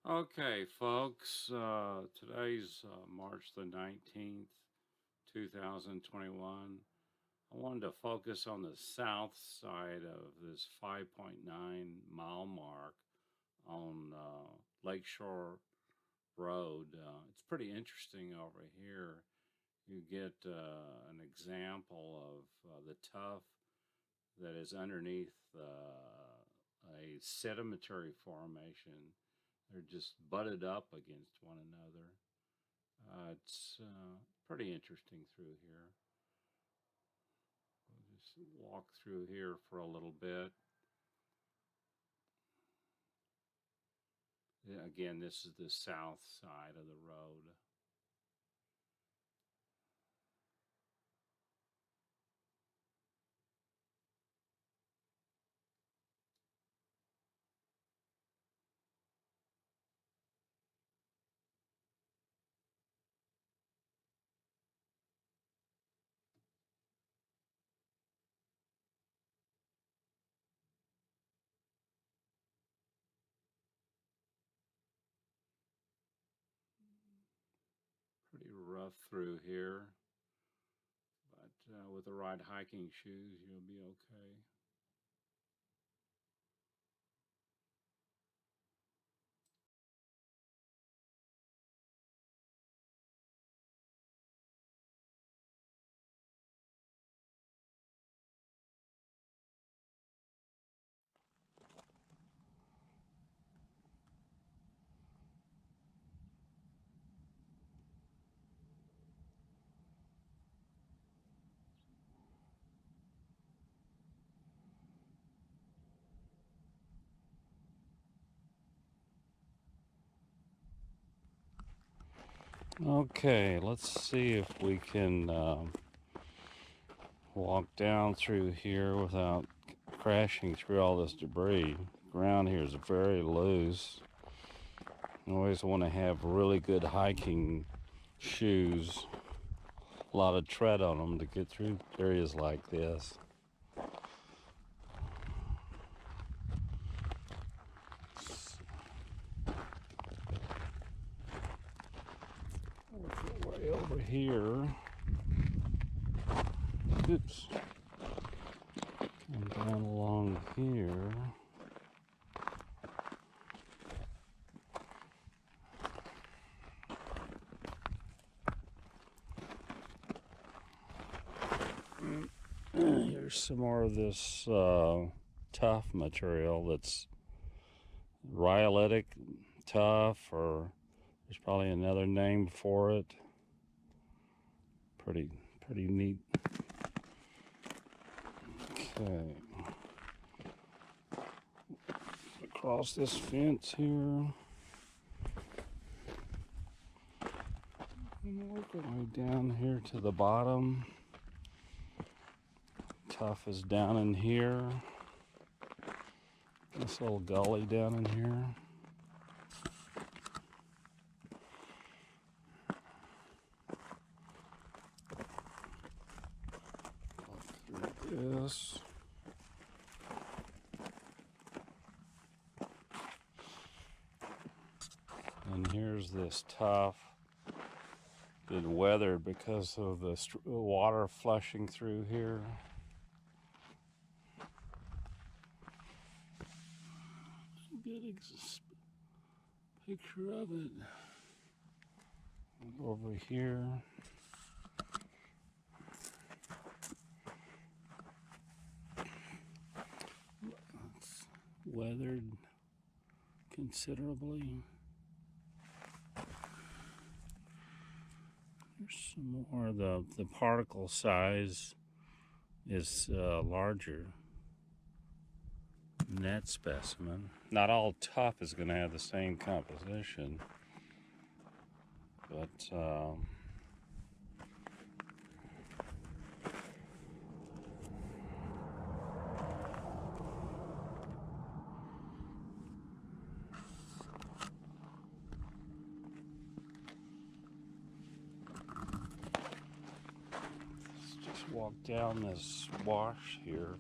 Okay, folks, today's March the 19th, 2021. I wanted to focus on the south side of this 5.9 mile mark on Lakeshore Road. It's pretty interesting over here. You get an example of the tuff that is underneath a sedimentary formation. They're just butted up against one another. It's pretty interesting through here. We'll just walk through here for a little bit. Yeah, again, this is the south side of the road. Pretty rough through here, but with the right hiking shoes, you'll be okay. Okay, let's see if we can walk down through here without crashing through all this debris. Ground here is very loose. You always want to have really good hiking shoes, a lot of tread on them to get through areas like this. Way over here. Oops. Come down along here. Here's some more of this tough material that's rhyolitic tough, or there's probably another name for it. Pretty neat. Okay. Across this fence here. And work our way down here to the bottom. Tough is down in here. This little gully down in here. Walk through this. And here's this tough. Been weathered because of the water flushing through here. Good picture of it. Over here. It's weathered considerably. There's some more. The particle size is larger in that specimen. Not all tough is going to have the same composition, but let's just walk down this wash here.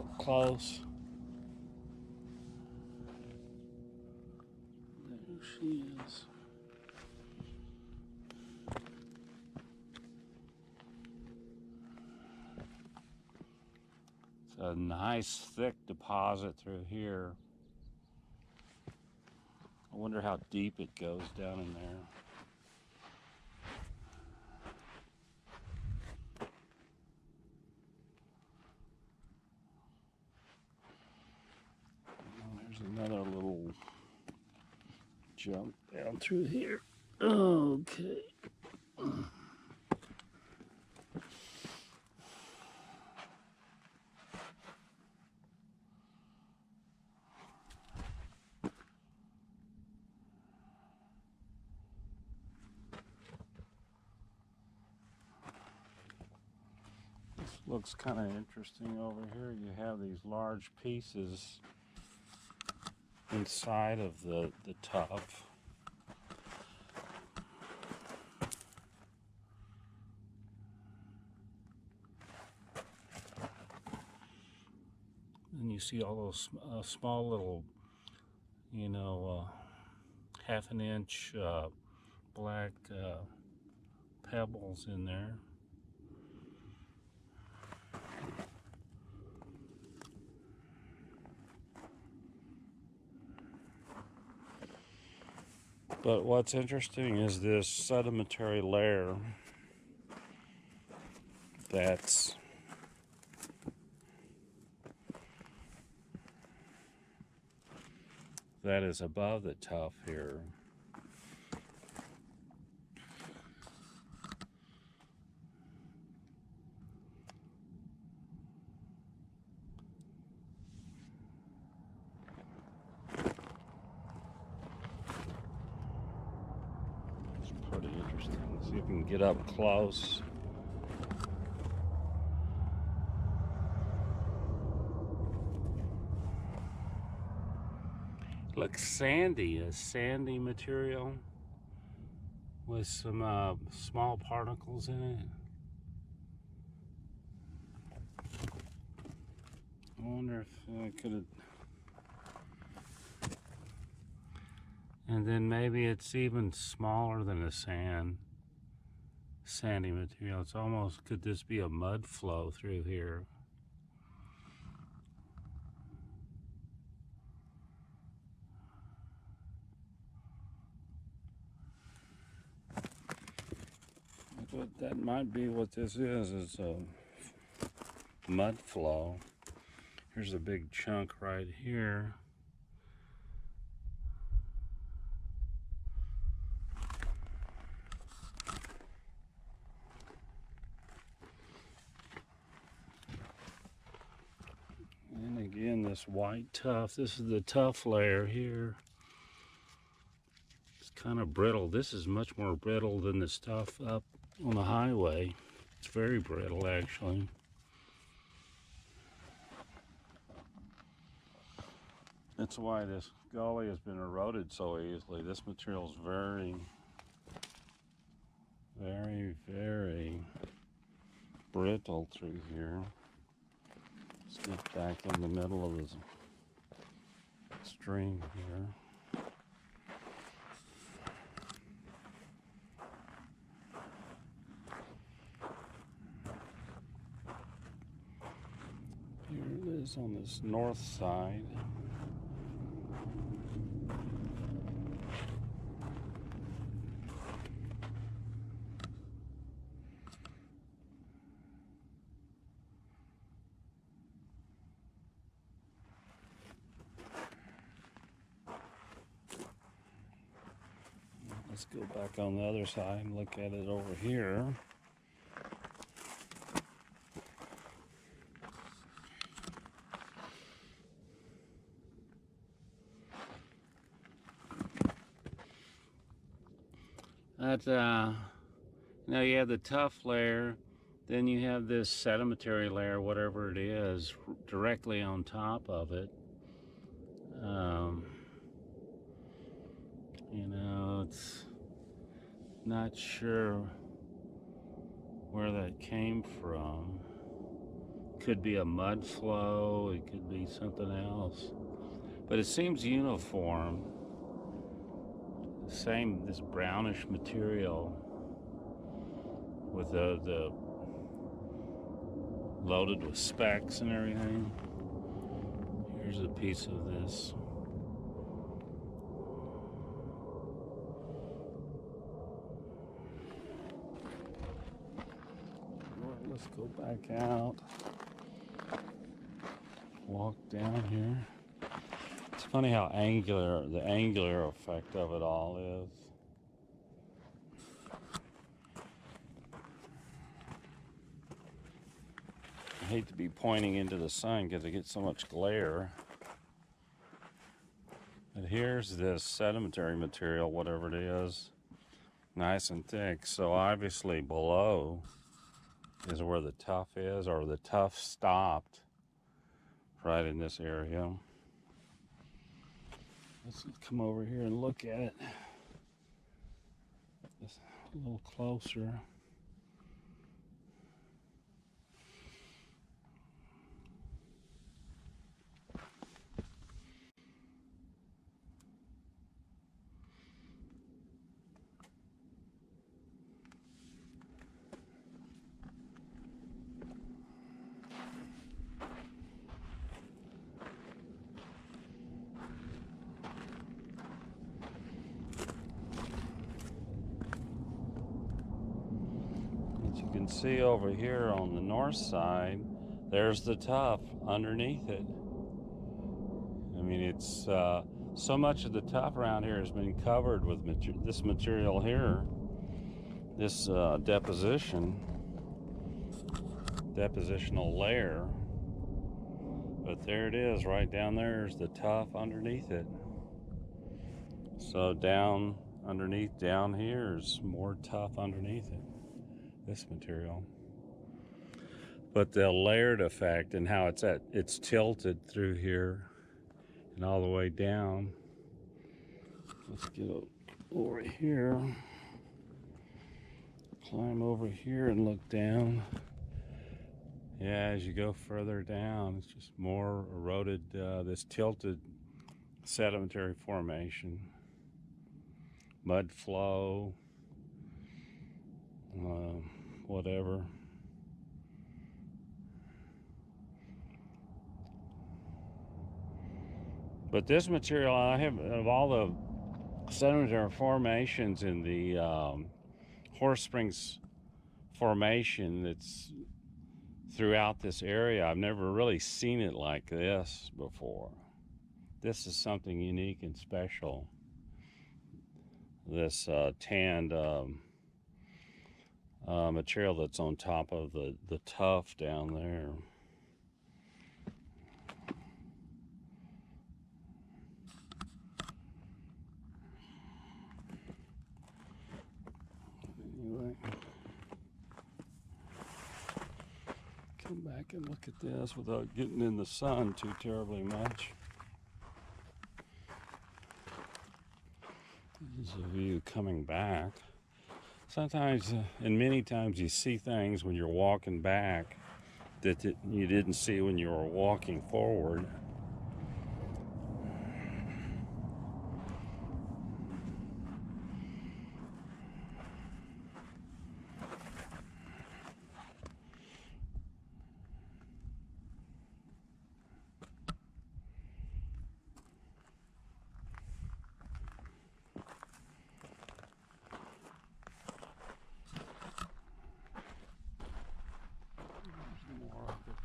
up close. There she is. It's a nice thick deposit through here. I wonder how deep it goes down in there. There's another little jump down through here. Okay. Looks kind of interesting over here. You have these large pieces inside of the tuff. And you see all those small little, half an inch black pebbles in there. But what's interesting is this sedimentary layer that is above the tuff here. Pretty interesting. See if we can get up close. Looks sandy, a sandy material with some small particles in it. I wonder if I could have. And then maybe it's even smaller than a sandy material. It's almost, could this be a mud flow through here? But that might be what this is. It's a mud flow. Here's a big chunk right here. And again, this white tuff, this is the tuff layer here. It's kind of brittle. This is much more brittle than the stuff up on the highway. It's very brittle, actually. That's why this gully has been eroded so easily. This material is very, very, very brittle through here. Let's get back in the middle of this stream here. Here it is on this north side. Let's go back on the other side and look at it over here. Now you have the tuff layer, then you have this sedimentary layer, whatever it is, directly on top of it. It's not sure where that came from. could be a mud flow, it could be something else. But it seems uniform. Same, this brownish material with the loaded with specks and everything. Here's a piece of this. Let's go back out. Walk down here. It's funny how the angular effect of it all is. I hate to be pointing into the sun because I get so much glare. But here's this sedimentary material, whatever it is, nice and thick. So obviously below is where the tuff is, or the tuff stopped right in this area. Let's come over here and look at it a little closer. As you can see over here on the north side, there's the tuff underneath it. I mean, it's so much of the tuff around here has been covered with this material here, this depositional layer. But there it is, right down there is the tuff underneath it. So down underneath, down here is more tuff underneath it, this material. But the layered effect and how it's tilted through here and all the way down. Let's get over here, climb over here and look down. Yeah, as you go further down, it's just more eroded, this tilted sedimentary formation, mud flow, whatever. But this material, I have, of all the sedimentary formations in the Horse Springs Formation that's throughout this area, I've never really seen it like this before. This is something unique and special. This tanned material that's on top of the tuff down there. Anyway, come back and look at this without getting in the sun too terribly much. This is a view coming back. Sometimes, and many times, you see things when you're walking back that you didn't see when you were walking forward.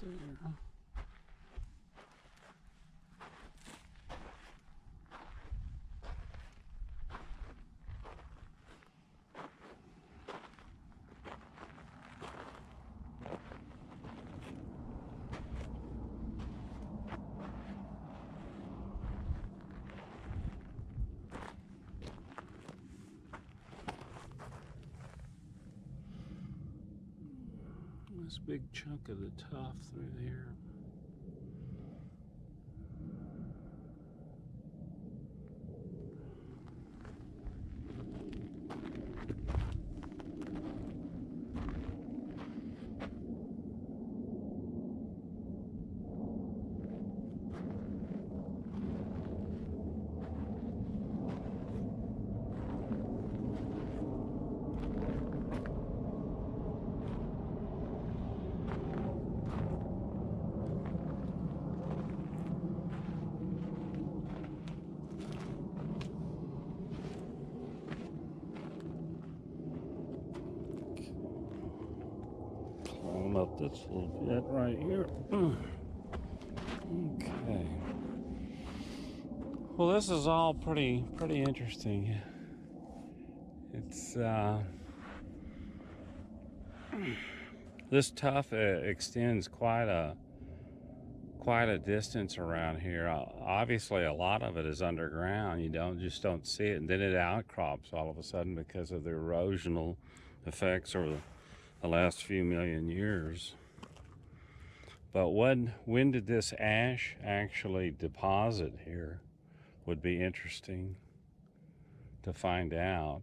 There. This big chunk of the tuff through there. this little bit right here. Okay. Well, this is all pretty interesting. It's this tuff extends quite a distance around here. Obviously, a lot of it is underground. You don't see it, and then it outcrops all of a sudden because of the erosional effects over the last few million years. But when did this ash actually deposit here? Would be interesting to find out.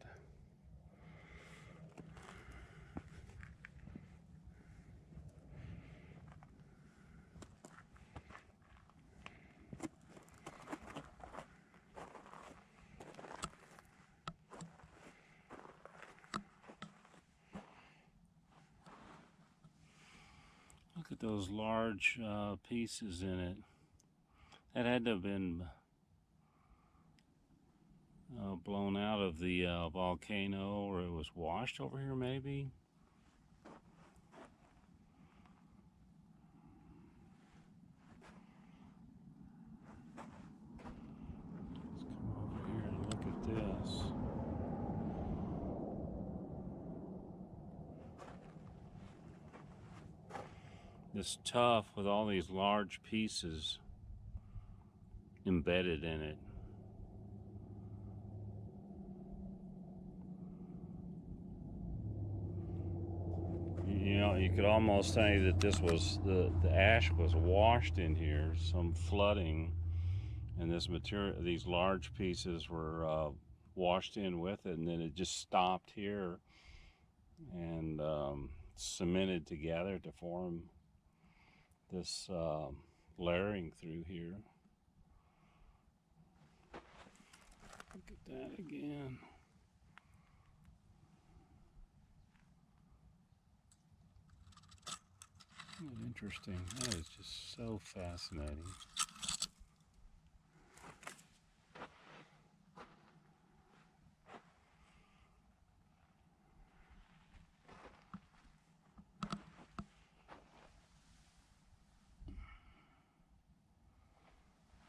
Look at those large pieces in it. That had to have been blown out of the volcano, or it was washed over here maybe. Let's come over here and look at this. This tuff with all these large pieces embedded in it. You know, you could almost say that this was the ash was washed in here, some flooding, and this material, these large pieces were washed in with it, and then it just stopped here and cemented together to form this layering through here. Look at that again. Isn't that interesting? That is just so fascinating.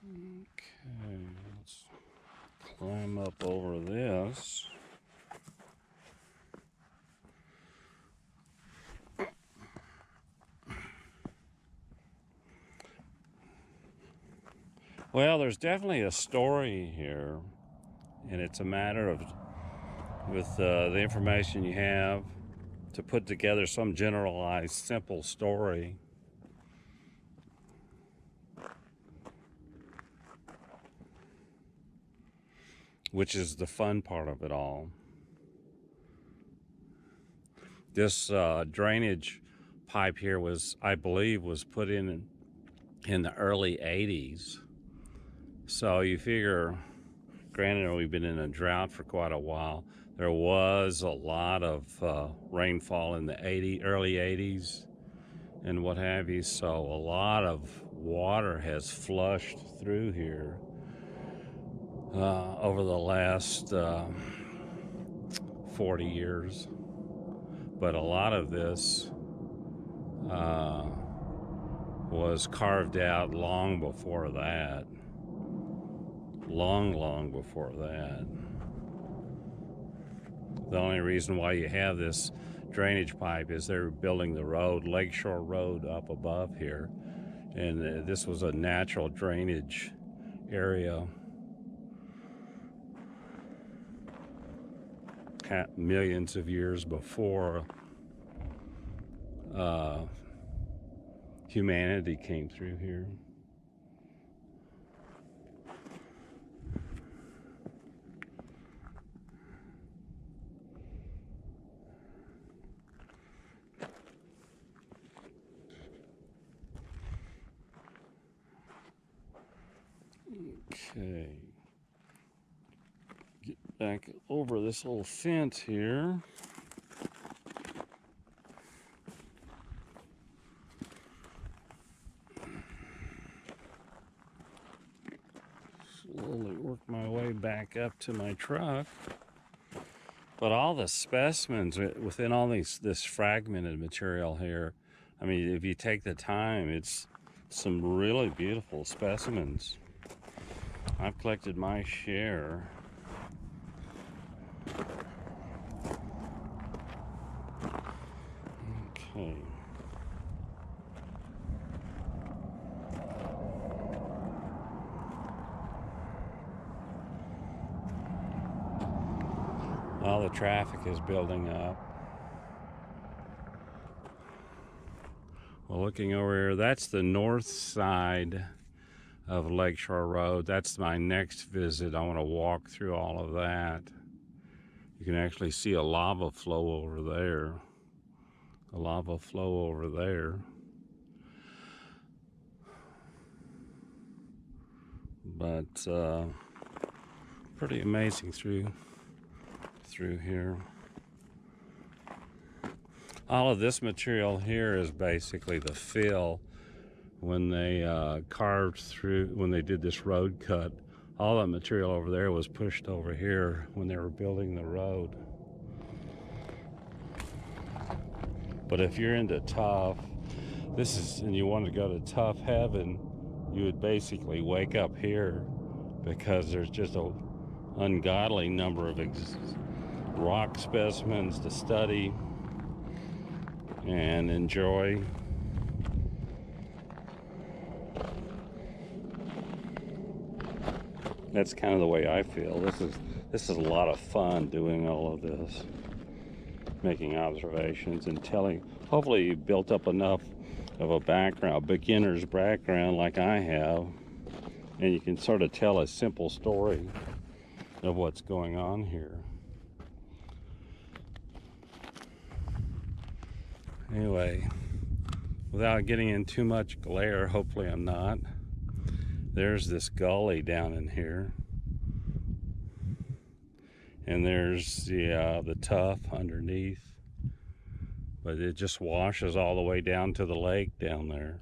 Okay, let's climb up over this. Well, there's definitely a story here, and it's a matter of, with the information you have, to put together some generalized, simple story. Which is the fun part of it all. This drainage pipe here was, I believe, was put in the early 80s. So you figure, granted we've been in a drought for quite a while, there was a lot of rainfall in the early 80s and what have you, so a lot of water has flushed through here over the last 40 years. But a lot of this was carved out long before that. Long before that. The only reason why you have this drainage pipe is they're building the road, Lakeshore Road, up above here. And this was a natural drainage area millions of years before humanity came through here. Okay, get back over this little fence here. Slowly work my way back up to my truck. But all the specimens within all this fragmented material here, I mean, if you take the time, it's some really beautiful specimens. I've collected my share. Okay. All the traffic is building up. Well, looking over here, that's the north side of Lakeshore Road. That's my next visit. I want to walk through all of that. You can actually see a lava flow over there. A lava flow over there. But pretty amazing through here. All of this material here is basically the fill when they carved through, when they did this road cut. All that material over there was pushed over here when they were building the road. But if you're into tuff, and you want to go to tuff heaven, you would basically wake up here, because there's just a ungodly number of rock specimens to study and enjoy. That's kind of the way I feel. This is a lot of fun doing all of this, making observations and telling. Hopefully you built up enough of a background, beginner's background like I have, and you can sort of tell a simple story of what's going on here. Anyway, without getting in too much glare, hopefully I'm not, there's this gully down in here, and there's the tuff underneath, but it just washes all the way down to the lake down there.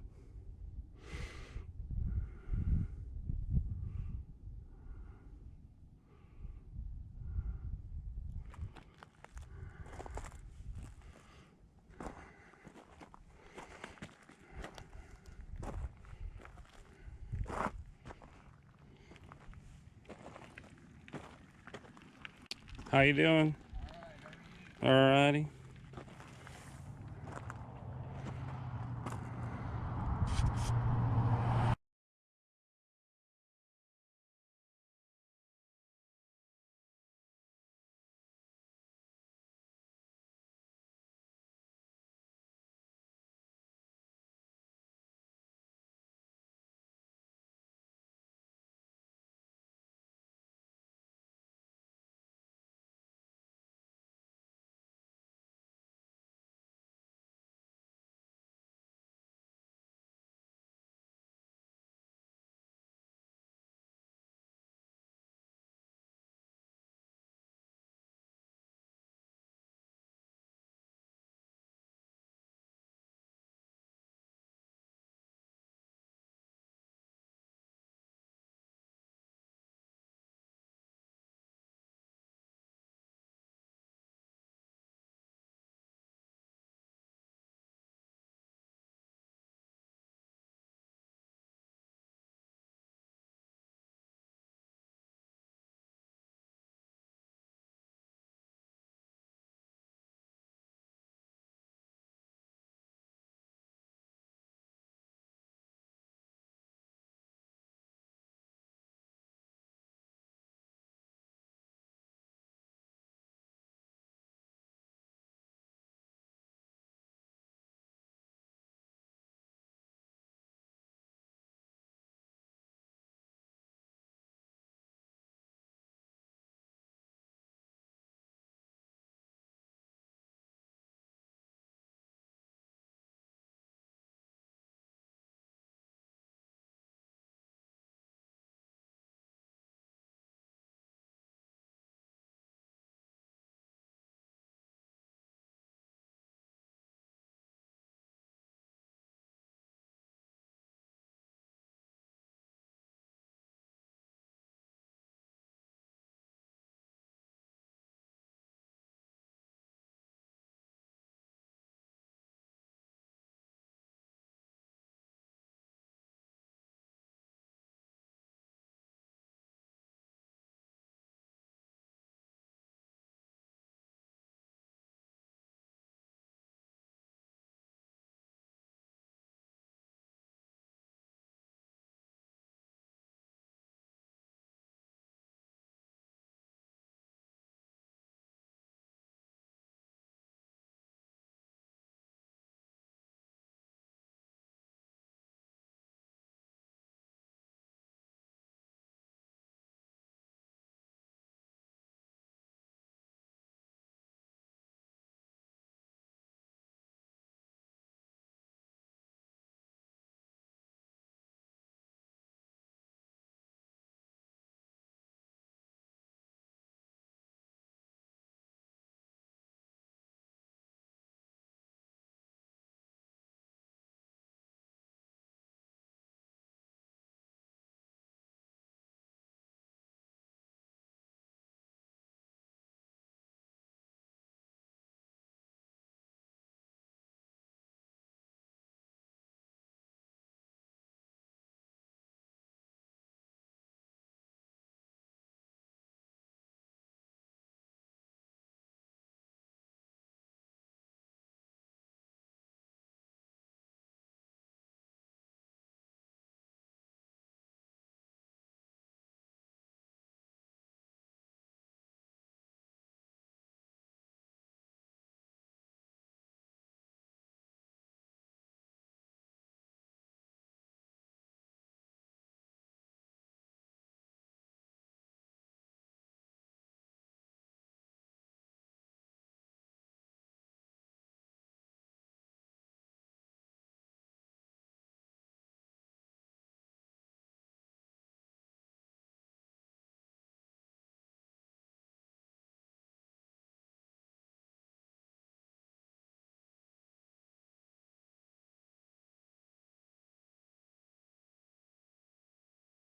How you doing? All righty.